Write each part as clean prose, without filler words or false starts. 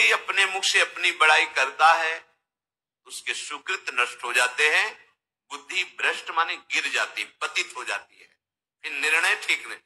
कोई अपने मुख से अपनी बड़ाई करता है, उसके सुकृत नष्ट हो जाते हैं, बुद्धि भ्रष्ट माने गिर जाती, पतित हो जाती है, फिर निर्णय ठीक नहीं।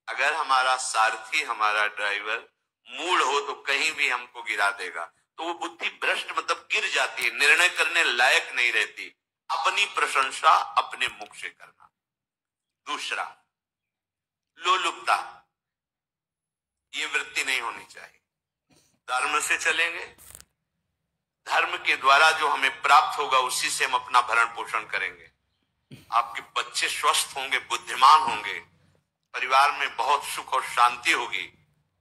अगर हमारा सारथी, हमारा ड्राइवर मूड हो तो कहीं भी हमको गिरा देगा, तो वो बुद्धि भ्रष्ट मतलब गिर जाती है, निर्णय करने लायक नहीं रहती। अपनी प्रशंसा अपने मुख से करना। दूसरा, लोलुपता, ये वृत्ति नहीं होनी चाहिए। धर्म से चलेंगे, धर्म के द्वारा जो हमें प्राप्त होगा उसी से हम अपना भरण पोषण करेंगे। आपके बच्चे स्वस्थ होंगे, बुद्धिमान होंगे, परिवार में बहुत सुख और शांति होगी,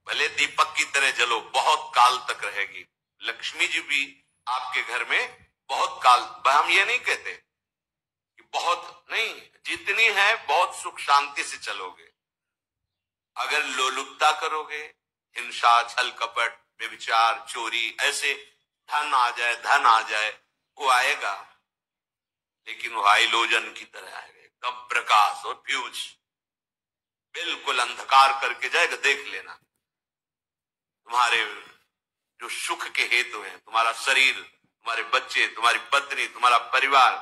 भले दीपक की तरह जलो, बहुत काल तक रहेगी। लक्ष्मी जी भी आपके घर में बहुत काल, हम ये नहीं कहते कि बहुत नहीं, जितनी है बहुत सुख शांति से चलोगे। अगर लोलुपता करोगे, हिंसा, छल कपट, व्यभिचार, चोरी, ऐसे धन आ जाए, वो आएगा, लेकिन वो हाइलोजन की तरह आएगा, एकदम प्रकाश और फ्यूज, बिल्कुल अंधकार करके जाएगा। देख लेना, तुम्हारे जो सुख के हेतु हैं, तुम्हारा शरीर, तुम्हारे बच्चे, तुम्हारी पत्नी, तुम्हारा परिवार,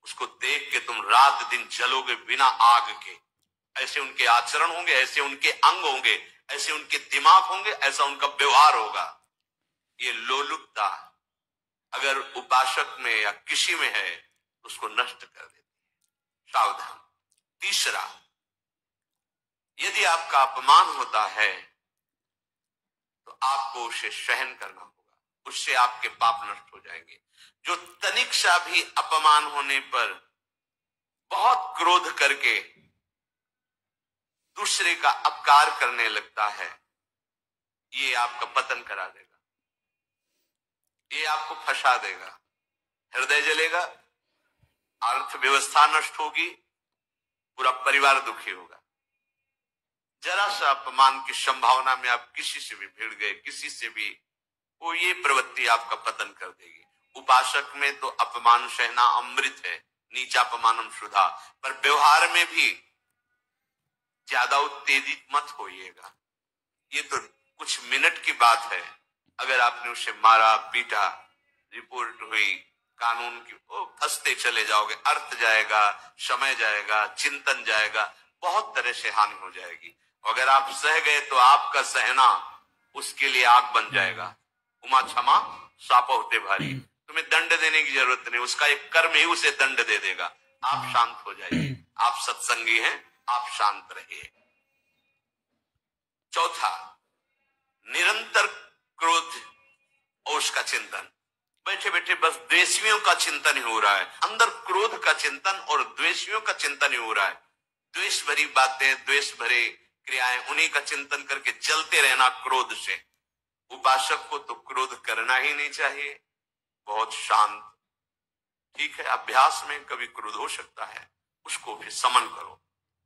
उसको देख के तुम रात दिन जलोगे बिना आग के। ऐसे उनके आचरण होंगे, ऐसे उनके अंग होंगे, ऐसे उनके दिमाग होंगे, ऐसा उनका व्यवहार होगा। ये लोलुपता अगर उपासक में या किसी में है तो उसको नष्ट कर देती है। सावधान। तीसरा, यदि आपका अपमान होता है तो आपको उसे सहन करना होगा, उससे आपके पाप नष्ट हो जाएंगे। जो तनिक सा भी अपमान होने पर बहुत क्रोध करके दूसरे का अपकार करने लगता है, ये आपका पतन करा देगा, ये आपको फंसा देगा, हृदय जलेगा, अर्थव्यवस्था नष्ट होगी, पूरा परिवार दुखी होगा। जरा सा अपमान की संभावना में आप किसी से भी भिड़ गए, किसी से भी, वो ये प्रवृत्ति आपका पतन कर देगी। उपासक में तो अपमान सहना अमृत है, नीचापमानम शुद्धा, पर व्यवहार में भी ज्यादा उत्तेजित मत होइएगा। ये तो कुछ मिनट की बात है, अगर आपने उसे मारा पीटा, रिपोर्ट हुई कानून की, वो फंसते चले जाओगे, अर्थ जाएगा, समय जाएगा, चिंतन जाएगा, बहुत तरह से हानि हो जाएगी। अगर आप सह गए तो आपका सहना उसके लिए आग बन जाएगा। उमा क्षमा सापा होते भारी, तुम्हें दंड देने की जरूरत नहीं, उसका एक कर्म ही उसे दंड दे देगा। आप शांत हो जाइए, आप सत्संगी हैं, आप शांत रहिए। चौथा, निरंतर क्रोध और उसका चिंतन। बैठे बैठे बस द्वेषियों का चिंतन ही हो रहा है, अंदर क्रोध का चिंतन और द्वेषियों का चिंतन ही हो रहा है। द्वेष भरी बातें, द्वेष भरे क्रियाएं, उन्हीं का चिंतन करके चलते रहना क्रोध से। उपासक को तो क्रोध करना ही नहीं चाहिए, बहुत शांत। ठीक है, अभ्यास में कभी क्रोध हो सकता है, उसको फिर समन करो,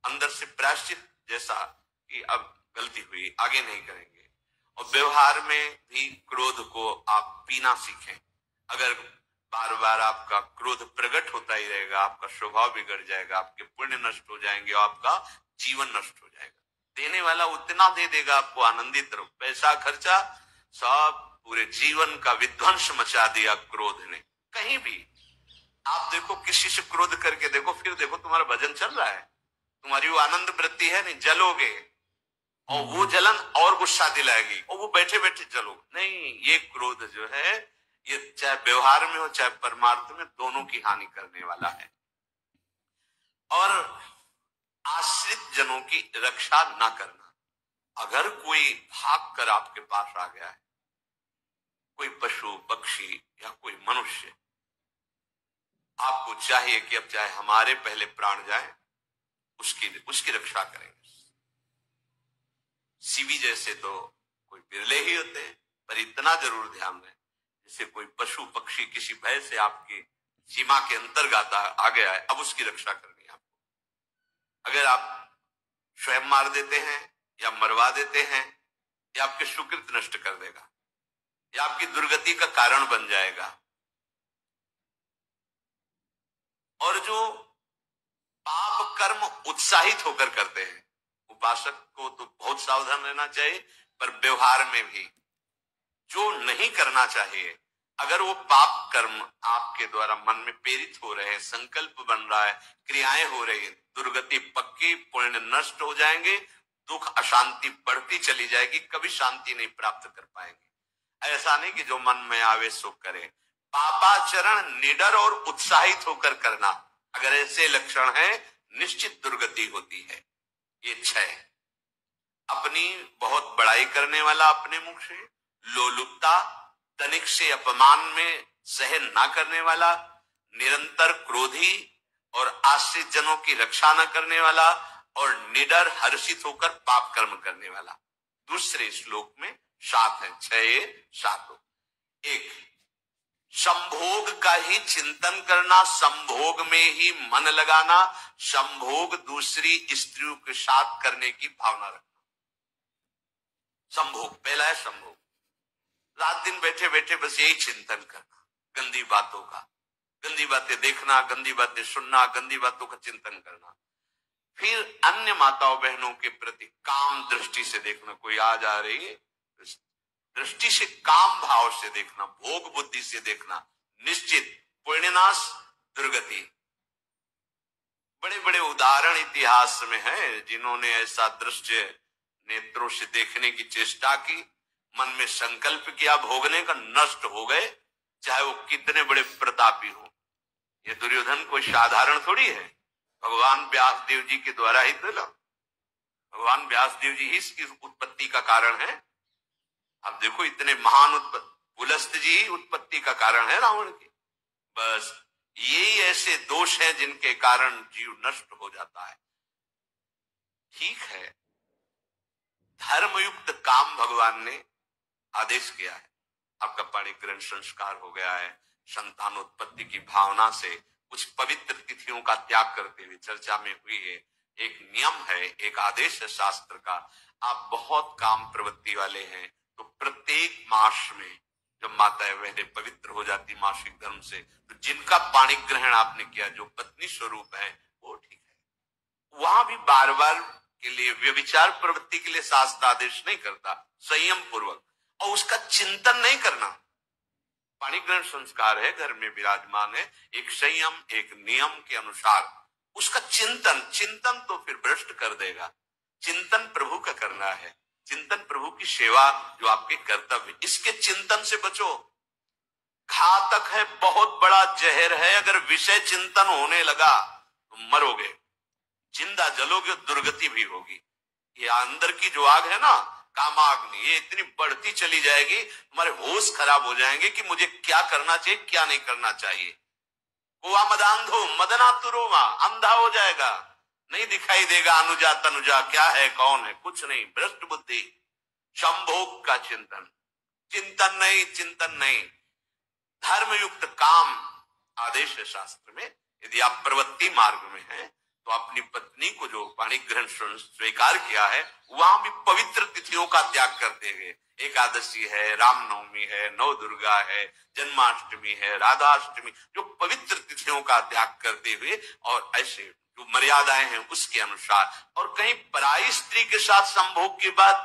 अंदर से प्रायश्चित जैसा कि अब गलती हुई, आगे नहीं करेंगे। और व्यवहार में भी क्रोध को आप पीना सीखें। अगर बार बार आपका क्रोध प्रकट होता ही रहेगा, आपका स्वभाव बिगड़ जाएगा, आपके पुण्य नष्ट हो जाएंगे, आपका जीवन नष्ट हो जाएगा। देने वाला उतना दे देगा आपको, आनंदित रहो, पैसा खर्चा सब, पूरे जीवन का विध्वंस मचा दिया क्रोध ने। कहीं भी आप देखो, किसी से क्रोध करके देखो, फिर देखो तुम्हारा भजन चल रहा है, तुम्हारी वो आनंद वृत्ति है नहीं, जलोगे और वो जलन और गुस्सा दिलाएगी, और वो बैठे बैठे जलोगे नहीं। ये क्रोध जो है, ये चाहे व्यवहार में हो चाहे परमार्थ में, दोनों की हानि करने वाला है। और आश्रित जनों की रक्षा ना करना। अगर कोई भाग कर आपके पास आ गया है, कोई पशु पक्षी या कोई मनुष्य, आपको चाहिए कि अब चाहे हमारे पहले प्राण जाए, उसकी रक्षा करेंगे। सीवी जैसे तो कोई बिरले ही होते हैं, पर इतना जरूर ध्यान दें, जैसे कोई पशु पक्षी किसी भय से आपकी सीमा के अंतर्गत आ गया है, अब उसकी रक्षा करनी है आपको। अगर आप स्वयं मार देते हैं या मरवा देते हैं, या आपके सुकृत नष्ट कर देगा, या आपकी दुर्गति का कारण बन जाएगा। और जो पाप कर्म उत्साहित होकर करते हैं, उपासक को तो बहुत सावधान रहना चाहिए, पर व्यवहार में भी जो नहीं करना चाहिए, अगर वो पाप कर्म आपके द्वारा मन में प्रेरित हो रहे हैं, संकल्प बन रहा है, क्रियाएं हो रही है, दुर्गति पक्की, पुण्य नष्ट हो जाएंगे, दुख अशांति बढ़ती चली जाएगी, कभी शांति नहीं प्राप्त कर पाएंगे। ऐसा नहीं कि जो मन में आवे सो करे। पापाचरण निडर और उत्साहित होकर करना, अगर ऐसे लक्षण है निश्चित दुर्गति होती है। ये 6, अपनी बहुत बड़ाई करने वाला अपने मुख से, लोलुपता, तनिक से अपमान में सहन ना करने वाला, निरंतर क्रोधी और आश्रित जनों की रक्षा न करने वाला, और निडर हर्षित होकर पाप कर्म करने वाला। दूसरे श्लोक में 7 है, 6 7। एक, संभोग का ही चिंतन करना, संभोग में ही मन लगाना, संभोग दूसरी स्त्रियों के साथ करने की भावना रखना। संभोग पहला है, संभोग रात दिन बैठे बैठे बस यही चिंतन करना, गंदी बातों का, गंदी बातें देखना, गंदी बातें सुनना, गंदी बातों का चिंतन करना। फिर अन्य माताओं बहनों के प्रति काम दृष्टि से देखना, कोई आ जा रही है दृष्टि से, काम भाव से देखना, भोग बुद्धि से देखना, निश्चित पुण्यनाश दुर्गति। बड़े बड़े उदाहरण इतिहास में है जिन्होंने ऐसा दृश्य नेत्रों से देखने की चेष्टा की, मन में संकल्प किया भोगने का, नष्ट हो गए, चाहे वो कितने बड़े प्रतापी हो। ये दुर्योधन कोई साधारण थोड़ी है, भगवान व्यासदेव जी के द्वारा ही मिला। भगवान व्यासदेव जी ही इसकी उत्पत्ति का कारण है। अब देखो इतने महान पुलस्त जी ही उत्पत्ति का कारण है रावण की। बस यही ऐसे दोष हैं जिनके कारण जीव नष्ट हो जाता है। ठीक है, धर्मयुक्त काम भगवान ने आदेश किया है, आपका पाणिग्रहण संस्कार हो गया है, संतानोत्पत्ति की भावना से कुछ पवित्र तिथियों का त्याग करते हुए चर्चा में हुई है। एक नियम है, एक आदेश है शास्त्र का, आप बहुत काम प्रवृत्ति वाले हैं तो प्रत्येक मास में जब माताएं बहनें पवित्र हो जाती मासिक धर्म से, तो जिनका पाणिग्रहण आपने किया, जो पत्नी स्वरूप है, वो ठीक है। वहां भी बार बार के लिए व्यभिचार प्रवृत्ति के लिए शास्त्र आदेश नहीं करता, संयम पूर्वक, और उसका चिंतन नहीं करना। पाणिग्रहण संस्कार है, घर में विराजमान है, एक संयम एक नियम के अनुसार उसका चिंतन तो फिर भ्रष्ट कर देगा। चिंतन प्रभु का करना है, चिंतन प्रभु की सेवा जो आपके कर्तव्य, इसके चिंतन से बचो। घातक है, बहुत बड़ा जहर है, अगर विषय चिंतन होने लगा तो मरोगे, जिंदा जलोगे, दुर्गति भी होगी। ये अंदर की जो आग है ना, कामाग्नि, ये इतनी बढ़ती चली जाएगी, तुम्हारे होश खराब हो जाएंगे कि मुझे क्या करना चाहिए क्या नहीं करना चाहिए। कुआ मदांधो मदनातुरोमा, अंधा हो जाएगा, नहीं दिखाई देगा अनुजा तनुजा क्या है कौन है, कुछ नहीं, भ्रष्ट बुद्धि। संभोग का चिंतन नहीं, धर्मयुक्त काम आदेश है शास्त्र में। यदि आप प्रवृत्ति मार्ग में हैं तो अपनी पत्नी को जो पाणिग्रहण स्वीकार किया है, वहां भी पवित्र तिथियों का त्याग करते हुए, एकादशी है, रामनवमी है, नव दुर्गा है, जन्माष्टमी है, राधाष्टमी, जो पवित्र तिथियों का त्याग करते हुए और ऐसे जो मर्यादाएं हैं उसके अनुसार, और कहीं पराई स्त्री के साथ संभोग के बाद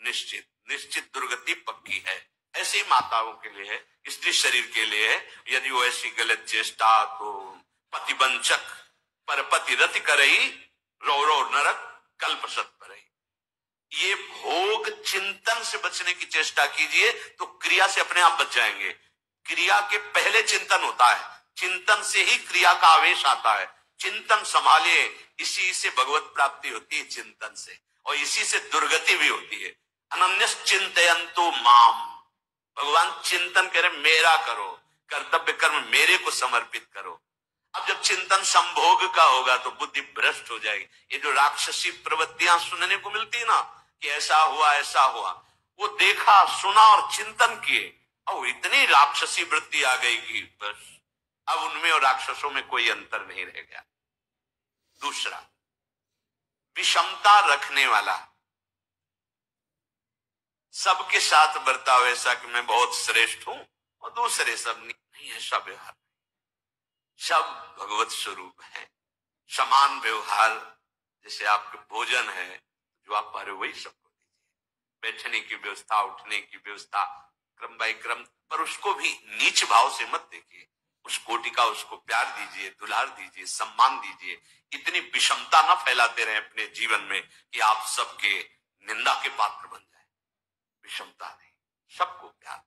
निश्चित दुर्गति पक्की है। ऐसे ही माताओं के लिए है, स्त्री शरीर के लिए है। यदि वो ऐसी गलत चेष्टा तो पतिवंचक परपति रति करई, रौ नरक कल्प सत परई। ये भोग चिंतन से बचने की चेष्टा कीजिए तो क्रिया से अपने आप बच जाएंगे। क्रिया के पहले चिंतन होता है, चिंतन से ही क्रिया का आवेश आता है। चिंतन संभालिए, इसी से भगवत प्राप्ति होती है, चिंतन से, और इसी से दुर्गति भी होती है। अनन्यस चिंतयन्तु माम, भगवान चिंतन करे मेरा करो, कर्तव्य कर्म मेरे को समर्पित करो। अब जब चिंतन संभोग का होगा तो बुद्धि भ्रष्ट हो जाएगी। ये जो राक्षसी प्रवृत्तियां सुनने को मिलती ना कि ऐसा हुआ, वो देखा सुना और चिंतन किए, और इतनी राक्षसी वृत्ति आ गई कि बस अब उनमें और राक्षसों में कोई अंतर नहीं रह गया। दूसरा, विषमता रखने वाला, सबके साथ बर्ताव ऐसा कि मैं बहुत श्रेष्ठ हूं और दूसरे सब नहीं, ऐसा व्यवहार। सब भगवत स्वरूप है, समान व्यवहार। जैसे आपके भोजन है, जो आप पा रहे हो वही सबको दीजिए। बैठने की व्यवस्था, उठने की व्यवस्था, क्रम बाई क्रम, पर उसको भी नीच भाव से मत देखिए। उस कोटि का उसको प्यार दीजिए, दुलार दीजिए, सम्मान दीजिए। इतनी विषमता ना फैलाते रहे अपने जीवन में कि आप सबके निंदा के पात्र बन जाए। विषमता नहीं, सबको प्यार।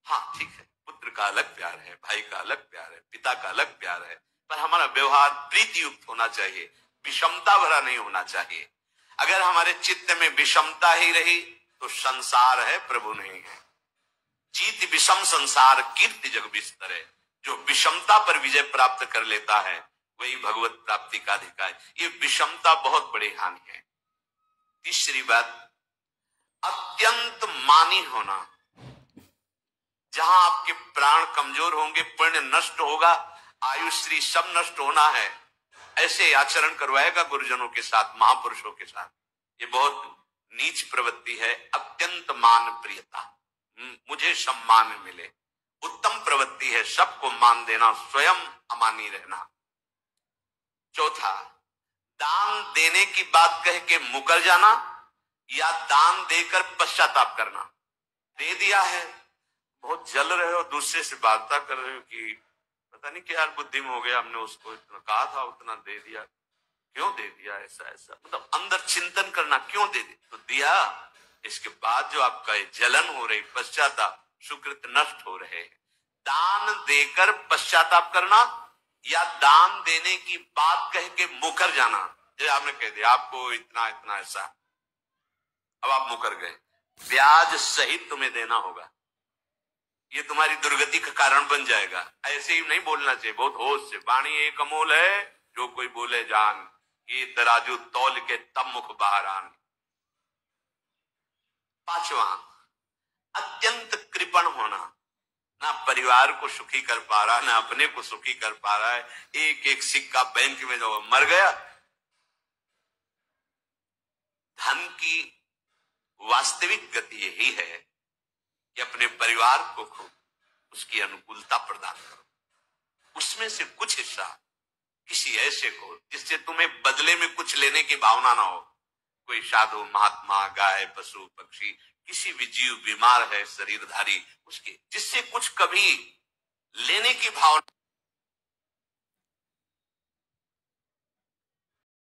हाँ ठीक है, पुत्र का अलग प्यार है, भाई का अलग प्यार है, पिता का अलग प्यार है, पर हमारा व्यवहार प्रीति युक्त होना चाहिए, विषमता भरा नहीं होना चाहिए। अगर हमारे चित्त में विषमता ही रही तो संसार है, प्रभु नहीं है। जीत विषम संसार कीर्ति जग विस्तर है। जो विषमता पर विजय प्राप्त कर लेता है वही भगवत प्राप्ति का अधिकारी। ये विषमता बहुत बड़ी हानि है। तीसरी बात, अत्यंत मानी होना। जहां आपके प्राण कमजोर होंगे, पुण्य नष्ट होगा, आयुश्री सब नष्ट होना है, ऐसे आचरण करवाएगा गुरुजनों के साथ, महापुरुषों के साथ। ये बहुत नीच प्रवृत्ति है। अत्यंत मान प्रियता, मुझे सम्मान मिले, उत्तम प्रवृत्ति है। सबको मान देना, स्वयं अमानी रहना। चौथा, दान देने की बात कह के मुकर जाना या दान देकर पश्चाताप करना। दे दिया है, बहुत जल रहे हो, दूसरे से वार्ता कर रहे हो कि पता नहीं क्या बुद्धि में हो गया, हमने उसको इतना कहा था, उतना दे दिया, क्यों दे दिया, ऐसा ऐसा, मतलब अंदर चिंतन करना, क्यों दे दिया तो दिया। इसके बाद जो आपका जलन हो रही, पश्चाताप, सुकृत नष्ट हो रहे हैं। दान देकर पश्चाताप करना या दान देने की बात कह के मुकर जाना। जैसे आपने कह दिया आपको इतना इतना ऐसा, अब आप मुकर गए, ब्याज सहित तुम्हें देना होगा, ये तुम्हारी दुर्गति का कारण बन जाएगा। ऐसे ही नहीं बोलना चाहिए, बहुत होश से। वाणी एक अमोल है, जो कोई बोले जान, ये तराजू तौल के तब मुख बाहर आन। पांचवा, अत्यंत कृपण होना। ना परिवार को सुखी कर पा रहा, ना अपने को सुखी कर पा रहा है। एक एक सिक्का बैंक में जो मर गया। धन की वास्तविक गति यही है कि अपने परिवार को खूब उसकी अनुकूलता प्रदान करो, उसमें से कुछ हिस्सा किसी ऐसे को जिससे तुम्हें बदले में कुछ लेने की भावना ना हो। कोई साधु, महात्मा, गाय, पशु, पक्षी, किसी भी जीव बीमार है शरीरधारी, उसके जिससे कुछ कभी लेने की भावना